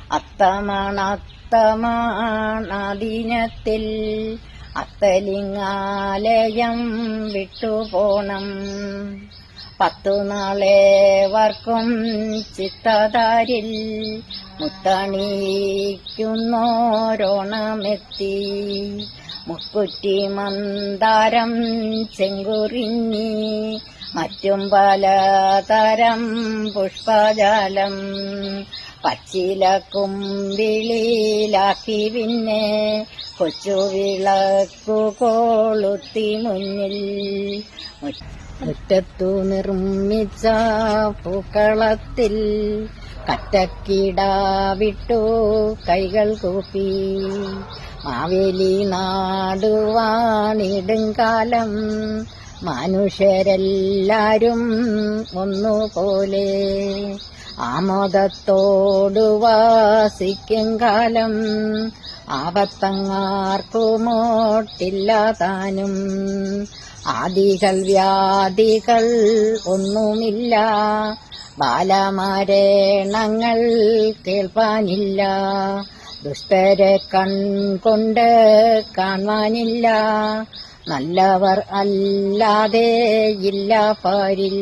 അത്തമാണത്തമാണദിനത്തിൽ അത്തലിങ്ങാലയം വിട്ടുപോണം. 10 നാളേവർക്കും ചിത്തതാരിൽ മുത്തണിക്കുന്നോരോണമെത്തി. മുക്കുറ്റി മന്ദാരം ചെങ്കുറിഞ്ഞി മറ്റും പലതരം പുഷ്പജാലം പച്ചില കുമ്പിളിലാക്കി പിന്നെ കൊച്ചു വിളക്കു കൊളുത്തി മുന്നിൽ. മുറ്റത്തു നിർമ്മിച്ച പൂക്കളത്തിൽ കറ്റക്കിടാവിട്ടു കൈകൾ കൂപ്പി. മാവേലി നാടുവാണിടുംകാലം മനുഷ്യരെല്ലാരും ഒന്നുപോലെ. ആമോദത്തോടു വാസിക്കും കാലം ആപത്തങ്ങാർക്കുമോട്ടില്ല താനും. ആദികൾ വ്യാധികൾ ഒന്നുമില്ല, ബാലമരണങ്ങൾ കേൾപ്പാനില്ല. ദുഷ്ടരെ കൺകൊണ്ട് കാണുവാനില്ല, നല്ലവർ അല്ലാതെ ഇല്ല പാരിൽ.